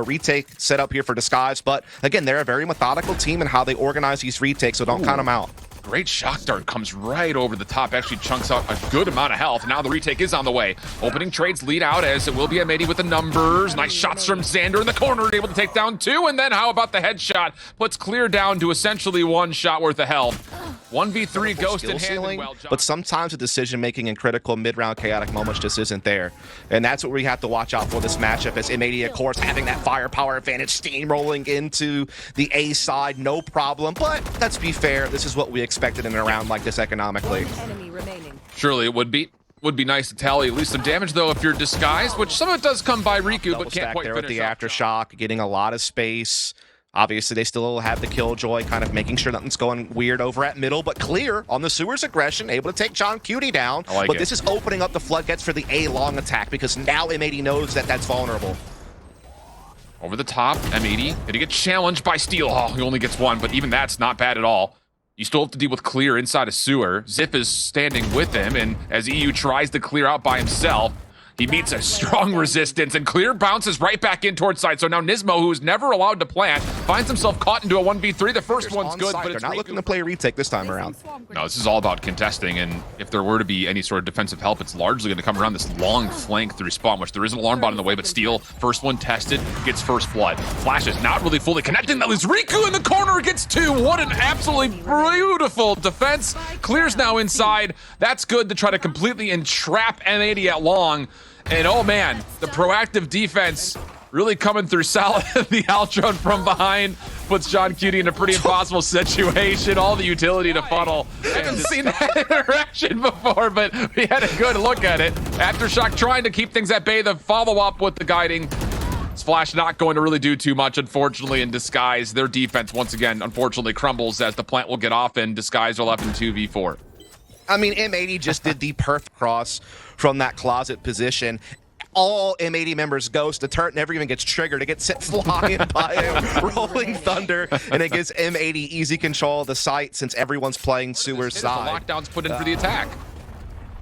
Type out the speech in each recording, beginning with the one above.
A retake set up here for Disguise, but again, they're a very methodical team in how they organize these retakes, so don't count them out. Great shock dart comes right over the top, actually chunks out a good amount of health. Now the retake is on the way. Opening trades lead out as it will be M80 with the numbers. Nice shots from Zander in the corner, able to take down 2. And then how about the headshot? Puts Clear down to essentially 1 shot worth of health. 1v3 Ghost in hand. But sometimes the decision-making in critical mid-round chaotic moments just isn't there. And that's what we have to watch out for this matchup, as M80, of course, having that firepower advantage, steamrolling into the A side, no problem. But let's be fair, this is what we expected in a round like this economically. Surely it would be. Would be nice to tally at least some damage, though, if you're Disguised, which some of it does come by Riku, but can't quite there finish with the off. aftershock, getting a lot of space. Obviously, they still have the Killjoy, kind of making sure nothing's going weird over at middle, but Clear on the Sewer's aggression, able to take johnqt down. But this is opening up the floodgates for the A long attack, because now M80 knows that that's vulnerable. Over the top, M80 gonna get challenged by Steel. Oh, he only gets 1, but even that's not bad at all. You still have to deal with Clear inside a Sewer. XXiF is standing with him, and as eeiu tries to clear out by himself, he meets a strong resistance, and Clear bounces right back in towards side. So now NiSMO, who is never allowed to plant, finds himself caught into a 1v3. The first one's good, but it's not looking to play a retake this time around. No, this is all about contesting, and if there were to be any sort of defensive help, it's largely going to come around this long flank through spawn, which there is an alarm bot in the way, but Steel, first one tested, gets first blood. Flashes not really fully connecting. That leaves Riku in the corner, gets 2. What an absolutely beautiful defense. Clear's now inside. That's good to try to completely entrap M80 at long. And oh man, the proactive defense really coming through solid. The Altron from behind puts johnqt in a pretty impossible situation. All the utility to funnel. Haven't seen that interaction before, but we had a good look at it. Aftershock trying to keep things at bay. The follow-up with the guiding. Splash not going to really do too much, unfortunately, in Disguise. Their defense, once again, unfortunately crumbles as the plant will get off and Disguise are left in 2v4. I mean, M80 just did the perf cross from that closet position. All M80 members Ghost, the turret never even gets triggered. It gets sent flying by him, rolling thunder, and it gives M80 easy control of the site since everyone's playing Sewer's side. The lockdown's put in for the attack.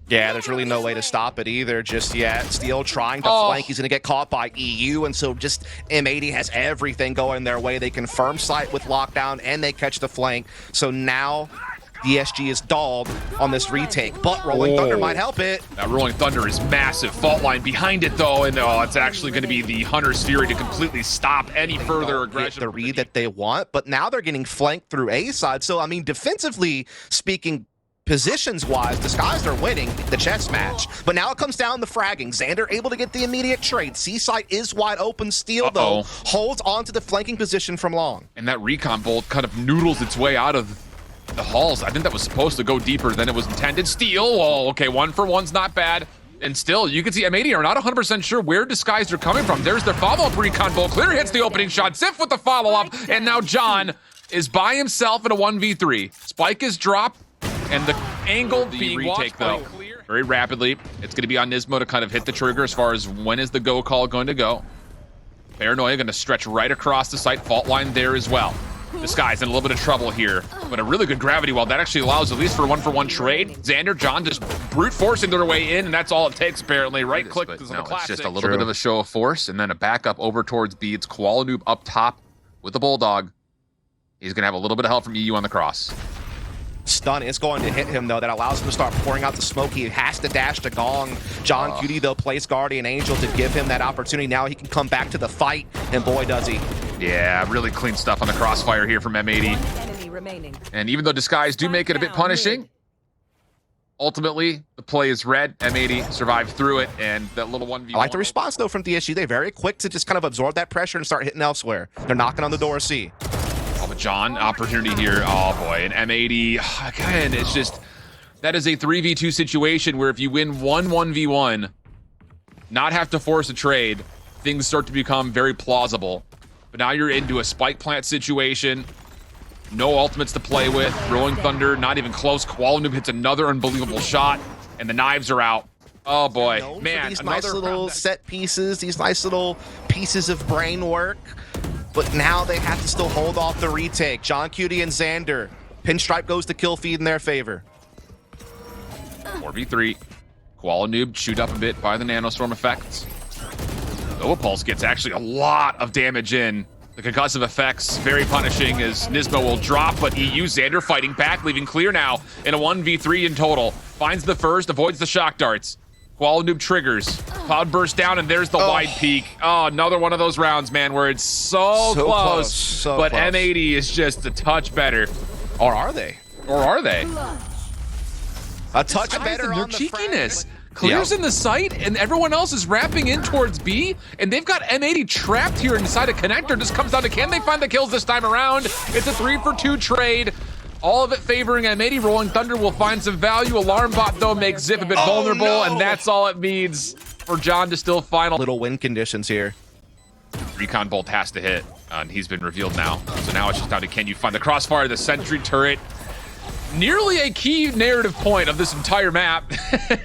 Yeah, there's really no way to stop it either just yet. Steel trying to flank. He's going to get caught by eeiu, and so just M80 has everything going their way. They confirm site with lockdown, and they catch the flank. So now DSG is stalled on this retake, but Rolling Thunder might help it. That Rolling Thunder is massive. Fault line behind it, though, and it's actually going to be the Hunter's Fury to completely stop any further aggression. The read that they want, but now they're getting flanked through A side. So, I mean, defensively speaking, positions-wise, Disguised are winning the chess match. But now it comes down to fragging. Zander able to get the immediate trade. C-site is wide open. Steel, though, holds on to the flanking position from long. And that recon bolt kind of noodles its way out of the halls. I think that was supposed to go deeper than it was intended. Steel, oh, okay, 1 for 1's not bad. And still, you can see M80 are not 100% sure where Disguised are coming from. There's their follow-up recon bolt. Clear hits the opening shot. XXiF with the follow-up. And now John is by himself in a 1v3. Spike is dropped, and the angle being retake, though, very rapidly. It's going to be on NiSMO to kind of hit the trigger as far as when is the go call going to go. Paranoia going to stretch right across the site. Fault line there as well. Disguise in a little bit of trouble here, but a really good gravity well. That actually allows at least for a 1-for-1 trade. Zander, John just brute forcing their way in, and that's all it takes apparently. Right click is no, it's just a little bit of a show of force, and then a backup over towards B. It's koalanoob up top with the Bulldog. He's gonna have a little bit of help from eeiu on the cross. Stun is going to hit him, though. That allows him to start pouring out the smoke. He has to dash to Gong. johnqt, though, plays Guardian Angel to give him that opportunity. Now he can come back to the fight, and boy, does he. Yeah, really clean stuff on the crossfire here from M80. And even though Disguise do make it a bit punishing, ultimately, the play is red. M80 survived through it, and that little 1v1. I like the response, though, from DSG. They're very quick to just kind of absorb that pressure and start hitting elsewhere. They're knocking on the door of C. Oh, but John, opportunity here. Oh, boy. And M80, again, it's just, that is a 3v2 situation where if you win 1v1, not have to force a trade, things start to become very plausible. But now you're into a spike plant situation. No ultimates to play with. Rolling Thunder, not even close. koalanoob hits another unbelievable shot, and the knives are out. Oh, boy. Man, these nice little set pieces, these nice little pieces of brain work. But now they have to still hold off the retake. johnqt and Zander. Pinstripe goes to kill feed in their favor. 4v3. koalanoob chewed up a bit by the nanostorm effects. Pulse gets actually a lot of damage in. The concussive effects, very punishing as NiSMO will drop, but eeiu, Zander fighting back, leaving clear now in a 1v3 in total. Finds the first, avoids the shock darts. koalanoob triggers. Cloud burst down, and there's the wide peak. Oh, another one of those rounds, man, where it's so close, but close. M80 is just a touch better. Or are they? Or are they? A touch Guys, better and their on the cheekiness. frag. Clears in the site, and everyone else is wrapping in towards B, and they've got M80 trapped here inside a connector. Just comes down to, can they find the kills this time around? It's a 3-for-2 trade. All of it favoring M80. Rolling Thunder will find some value. Alarm bot, though, makes Zip a bit vulnerable, and that's all it needs for John to still final. Little win conditions here. Recon Bolt has to hit, and he's been revealed now. So now it's just down to, can you find the crossfire, the sentry turret? Nearly a key narrative point of this entire map.